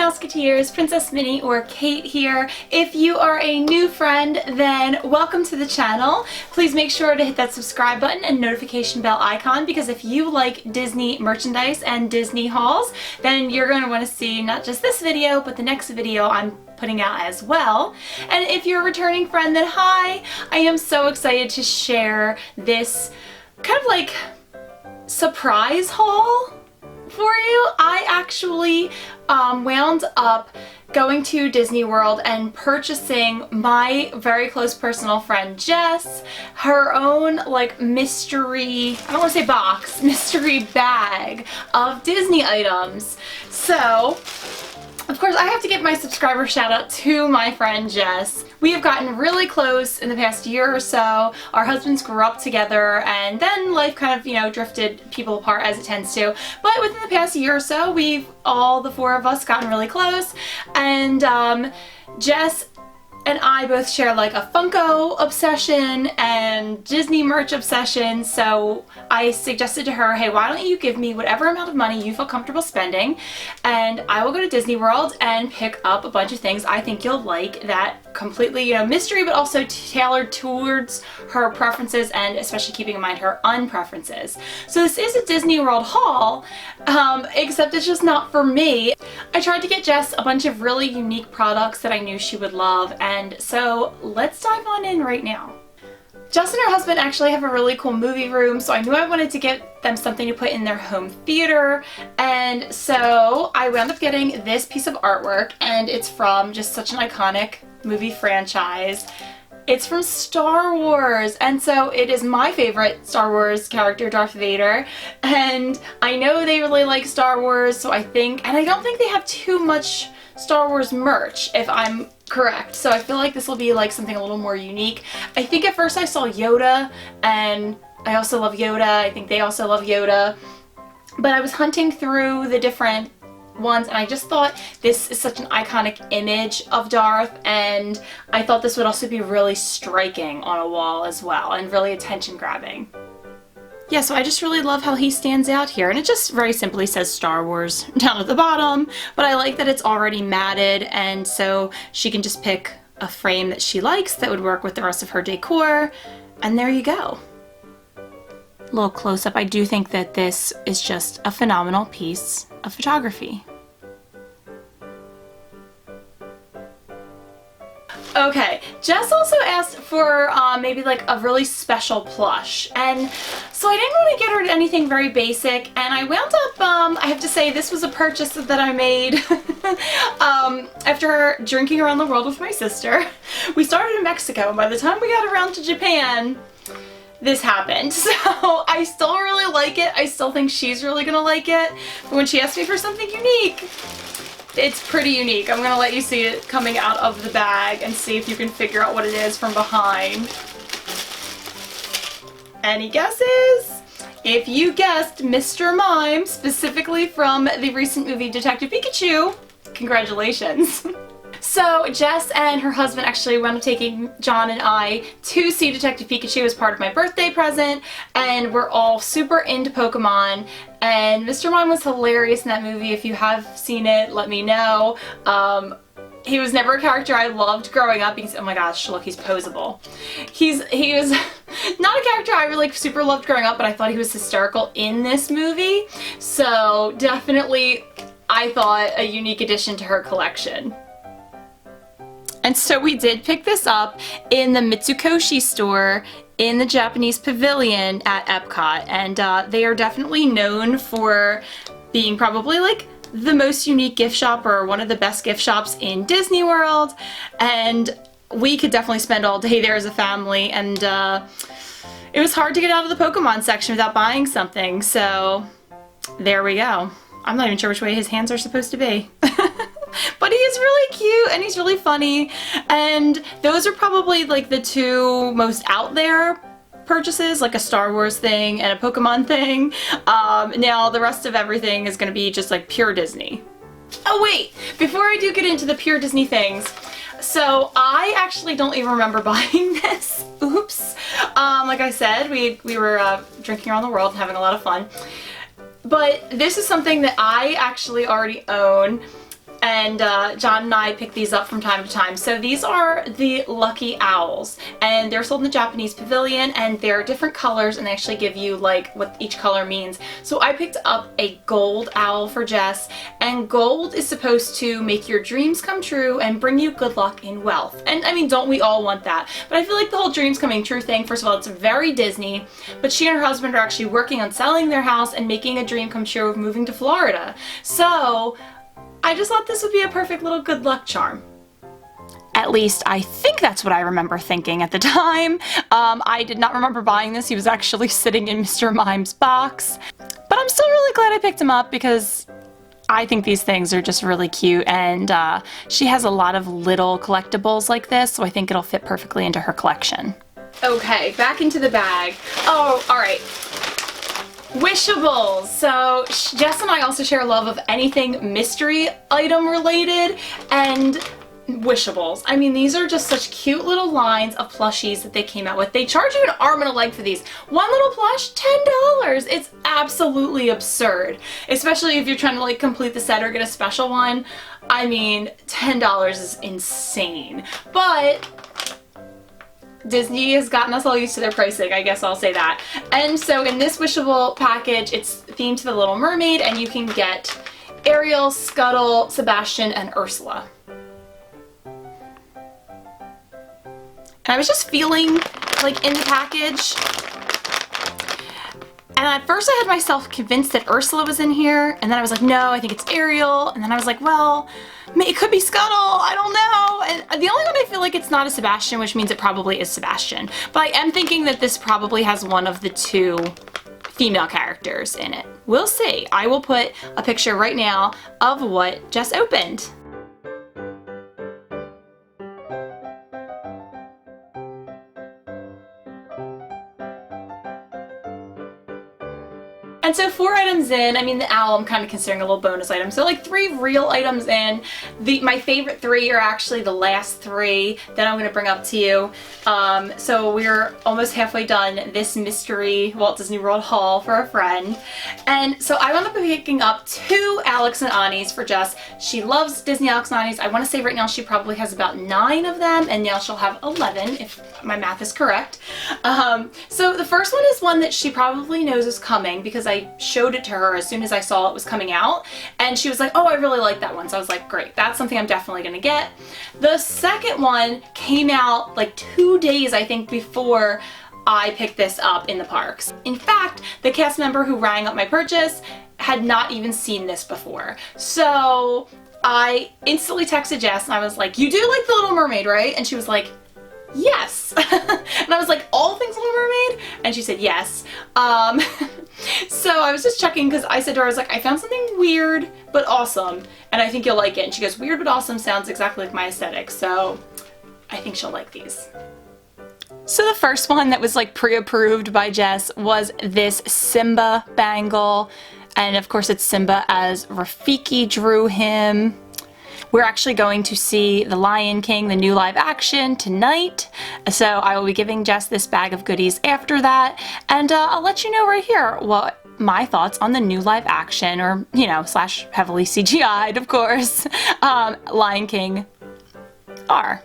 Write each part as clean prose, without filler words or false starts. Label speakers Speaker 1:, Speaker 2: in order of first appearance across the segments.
Speaker 1: Mouseketeers, Princess Minnie or Kate here. If you are a new friend, then welcome to the channel. Please make sure to hit that subscribe button and notification bell icon, because if you like Disney merchandise and Disney hauls, then you're going to want to see not just this video, but the next video I'm putting out as well. And if you're a returning friend, then hi! I am so excited to share this kind of like surprise haul for you. I actually wound up going to Disney World and purchasing my very close personal friend Jess her own like mystery, I don't want to say box, mystery bag of Disney items. So of course, I have to give my subscriber shout out to my friend Jess. We have gotten really close in the past year or so. Our husbands grew up together and then life kind of, drifted people apart as it tends to. But within the past year or so, we've all the four of us gotten really close. And Jess and I both share like a Funko obsession and Disney merch obsession, so I suggested to her, hey, why don't you give me whatever amount of money you feel comfortable spending, and I will go to Disney World and pick up a bunch of things I think you'll like that completely, mystery, but also tailored towards her preferences and especially keeping in mind her unpreferences. So this is a Disney World haul, except it's just not for me. I tried to get Jess a bunch of really unique products that I knew she would love, and so let's dive on in right now. Jess and her husband actually have a really cool movie room, so I knew I wanted to get them something to put in their home theater, and so I wound up getting this piece of artwork, and it's from just such an iconic movie franchise. It's from Star Wars, and so it is my favorite Star Wars character, Darth Vader, and I know they really like Star Wars, so I think, and I don't think they have too much Star Wars merch, if I'm correct, so I feel like this will be like something a little more unique. I think at first I saw Yoda, and I also love Yoda, I think they also love Yoda, but I was hunting through the different ones and I just thought this is such an iconic image of Darth, and I thought this would also be really striking on a wall as well and really attention grabbing. Yeah, so I just really love how he stands out here, and it just very simply says Star Wars down at the bottom, but I like that it's already matted, and so she can just pick a frame that she likes that would work with the rest of her decor, and there you go. A little close-up, I do think that this is just a phenomenal piece of photography. Okay, Jess also asked for maybe like a really special plush, and so I didn't want to get her anything very basic, and I wound up, I have to say, this was a purchase that I made after drinking around the world with my sister. We started in Mexico, and by the time we got around to Japan, this happened. So I still really like it. I still think she's really gonna like it, but when she asked me for something unique, it's pretty unique. I'm gonna let you see it coming out of the bag and see if you can figure out what it is from behind. Any guesses? If you guessed Mr. Mime, specifically from the recent movie Detective Pikachu, congratulations. So Jess and her husband actually wound up taking John and I to see Detective Pikachu as part of my birthday present, and we're all super into Pokemon, and Mr. Mime was hilarious in that movie. If you have seen it, let me know. He was never a character I loved growing up because, oh my gosh, look, he's posable. He was not a character I really super loved growing up, but I thought he was hysterical in this movie, so definitely I thought a unique addition to her collection. And so we did pick this up in the Mitsukoshi store in the Japanese pavilion at Epcot, and they are definitely known for being probably like the most unique gift shop or one of the best gift shops in Disney World, and we could definitely spend all day there as a family, and it was hard to get out of the Pokemon section without buying something, so there we go. I'm not even sure which way his hands are supposed to be. But he is really cute and he's really funny, and those are probably like the two most out there purchases, like a Star Wars thing and a Pokemon thing. Now the rest of everything is going to be just like pure Disney. Oh wait, before I do get into the pure Disney things, so I actually don't even remember buying this. Oops. Like I said, we were drinking around the world and having a lot of fun. But this is something that I actually already own. and John and I pick these up from time to time. So these are the Lucky Owls, and they're sold in the Japanese pavilion, and they're different colors, and they actually give you like what each color means. So I picked up a gold owl for Jess, and gold is supposed to make your dreams come true and bring you good luck and wealth. And I mean, don't we all want that? But I feel like the whole dreams coming true thing, first of all, it's very Disney, but she and her husband are actually working on selling their house and making a dream come true of moving to Florida. So I just thought this would be a perfect little good luck charm. At least I think that's what I remember thinking at the time. I did not remember buying this. He was actually sitting in Mr. Mime's box. But I'm still really glad I picked him up because I think these things are just really cute, and she has a lot of little collectibles like this, so I think it'll fit perfectly into her collection. Okay, back into the bag. Oh, all right. Wishables. So Jess and I also share a love of anything mystery item related, and Wishables. I mean, these are just such cute little lines of plushies that they came out with. They charge you an arm and a leg for these. One little plush, $10. It's absolutely absurd, especially if you're trying to like complete the set or get a special one. I mean, $10 is insane, but Disney has gotten us all used to their pricing, I guess I'll say that. And so in this Wishable package, it's themed to the Little Mermaid, and you can get Ariel, Scuttle, Sebastian, and Ursula. And I was just feeling like in the package, and at first I had myself convinced that Ursula was in here, and then I was like, no, I think it's Ariel, and then I was like, well, it could be Scuttle, I don't know. And the only one I feel like it's not is Sebastian, which means it probably is Sebastian. But I am thinking that this probably has one of the two female characters in it. We'll see. I will put a picture right now of what Jess opened. And so 4 items in, I mean the owl I'm kind of considering a little bonus item. So like 3 real items in. My favorite 3 are actually the last 3 that I'm going to bring up to you. So we're almost halfway done this mystery Walt Disney World haul for a friend. And so I wound up picking up 2 Alex and Annies for Jess. She loves Disney Alex and Annies. I want to say right now she probably has about 9 of them, and now she'll have 11 if my math is correct. So the first one is one that she probably knows is coming because I showed it to her as soon as I saw it was coming out, and she was like, oh, I really like that one. So I was like, great, that's something I'm definitely gonna get. The second one came out like 2 days, I think, before I picked this up in the parks. In fact, the cast member who rang up my purchase had not even seen this before. So I instantly texted Jess and I was like, you do like The Little Mermaid, right? And she was like, yes. And I was like, all things Little Mermaid? And she said yes. So I was just checking because I said to her, I was like, I found something weird but awesome, and I think you'll like it. And she goes, weird but awesome sounds exactly like my aesthetic, so I think she'll like these. So the first one that was like pre-approved by Jess was this Simba bangle, and of course it's Simba as Rafiki drew him. We're actually going to see The Lion King, the new live action, tonight. So I will be giving Jess this bag of goodies after that. And I'll let you know right here what my thoughts on the new live action, or, you know, / heavily CGI'd, of course, Lion King are.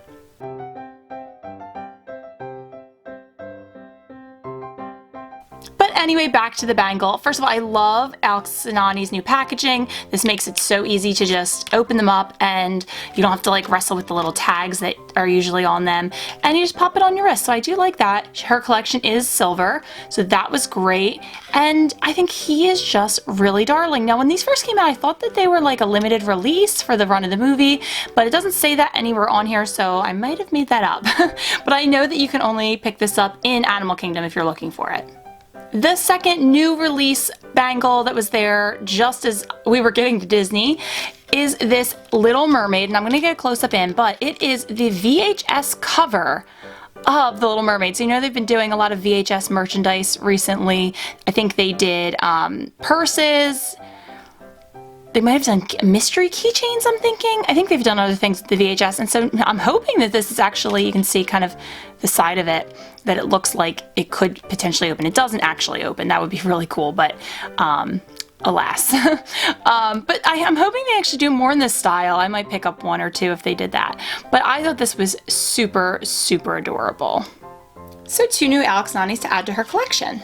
Speaker 1: But anyway, back to the bangle. First of all, I love Alex and Annie's new packaging. This makes it so easy to just open them up, and you don't have to like wrestle with the little tags that are usually on them, and you just pop it on your wrist. So I do like that. Her collection is silver, so that was great, and I think he is just really darling. Now, when these first came out, I thought that they were like a limited release for the run of the movie, but it doesn't say that anywhere on here, so I might have made that up. But I know that you can only pick this up in Animal Kingdom if you're looking for it. The second new release bangle that was there just as we were getting to Disney is this Little Mermaid, and I'm going to get a close-up in, but it is the VHS cover of The Little Mermaid. So you know they've been doing a lot of VHS merchandise recently. I think they did purses. They might have done mystery keychains, I'm thinking. I think they've done other things with the VHS, and so I'm hoping that this is actually, you can see kind of the side of it, that it looks like it could potentially open. It doesn't actually open. That would be really cool, but alas. But I'm hoping they actually do more in this style. I might pick up one or two if they did that. But I thought this was super, super adorable. So 2 new Alex Nannies to add to her collection.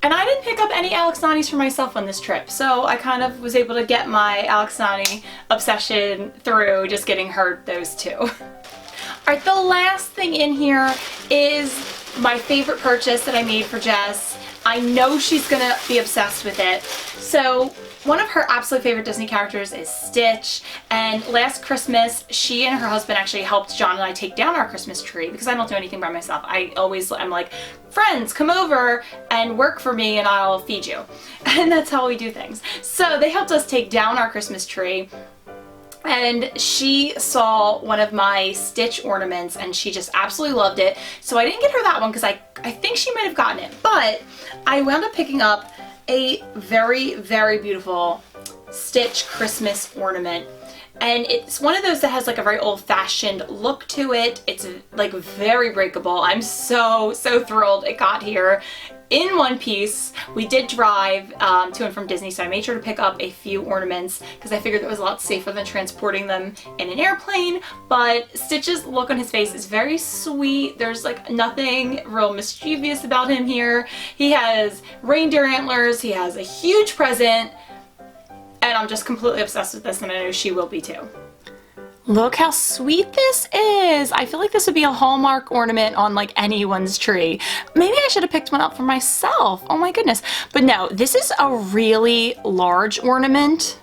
Speaker 1: And I didn't pick up any Alex Nannies for myself on this trip, so I kind of was able to get my Alex Nanny obsession through just getting her those 2. Alright, the last thing in here is my favorite purchase that I made for Jess. I know she's gonna be obsessed with it. So one of her absolute favorite Disney characters is Stitch, and last Christmas she and her husband actually helped John and I take down our Christmas tree because I don't do anything by myself. I'm like, friends, come over and work for me and I'll feed you. And that's how we do things. So they helped us take down our Christmas tree. And she saw one of my Stitch ornaments and she just absolutely loved it. So I didn't get her that one because I think she might have gotten it. But I wound up picking up a very, very beautiful Stitch Christmas ornament. And it's one of those that has like a very old-fashioned look to it. It's like very breakable. I'm so, so thrilled it got here in one piece. We did drive to and from Disney, so I made sure to pick up a few ornaments because I figured that was a lot safer than transporting them in an airplane. But Stitch's look on his face is very sweet. There's like nothing real mischievous about him here. He has reindeer antlers, he has a huge present, and I'm just completely obsessed with this, and I know she will be too. Look how sweet this is. I feel like this would be a Hallmark ornament on like anyone's tree. Maybe I should have picked one up for myself. Oh my goodness. But no, this is a really large ornament.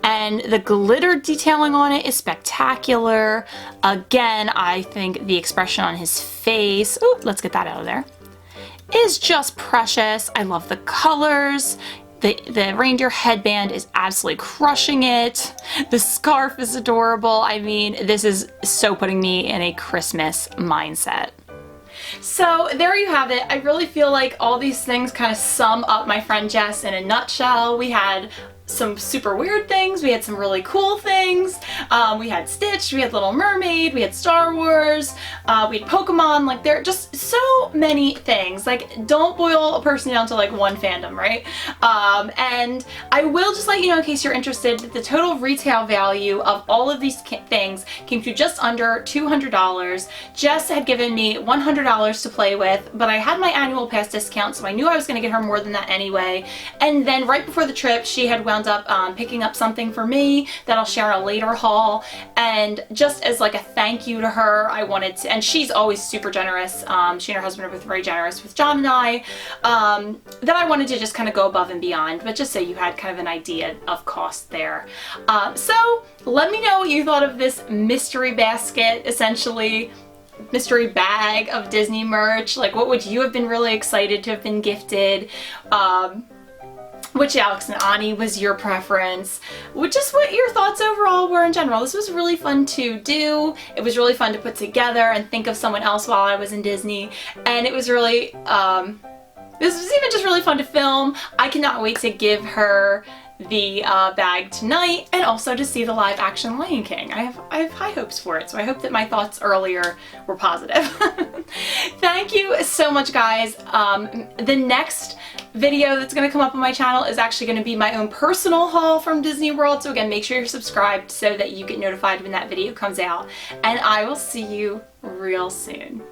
Speaker 1: And the glitter detailing on it is spectacular. Again, I think the expression on his face, ooh, let's get that out of there, is just precious. I love the colors. The reindeer headband is absolutely crushing it. The scarf is adorable. I mean, this is so putting me in a Christmas mindset. So there you have it. I really feel like all these things kind of sum up my friend Jess in a nutshell. We had some super weird things, we had some really cool things, we had Stitch, we had Little Mermaid, we had Star Wars, we had Pokemon. Like, there are just so many things. Like, don't boil a person down to like one fandom, right? And I will just let you know, in case you're interested, that the total retail value of all of these things came to just under $200. Jess had given me $100 to play with, but I had my annual pass discount, so I knew I was going to get her more than that anyway. And then right before the trip, she had wound up picking up something for me that I'll share in a later haul, and just as like a thank you to her, I wanted to, and she's always super generous, she and her husband are both very generous with John and I, that I wanted to just kind of go above and beyond, but just so you had kind of an idea of cost there. So let me know what you thought of this mystery basket, essentially mystery bag of Disney merch. Like, what would you have been really excited to have been gifted? Which Alex and Ani was your preference? Just what your thoughts overall were in general. This was really fun to do. It was really fun to put together and think of someone else while I was in Disney. And it was really, this was even just really fun to film. I cannot wait to give her the bag tonight, and also to see the live action Lion King. I have high hopes for it, so I hope that my thoughts earlier were positive. Thank you so much, guys. The next video that's going to come up on my channel is actually going to be my own personal haul from Disney World, so again, make sure you're subscribed so that you get notified when that video comes out, and I will see you real soon.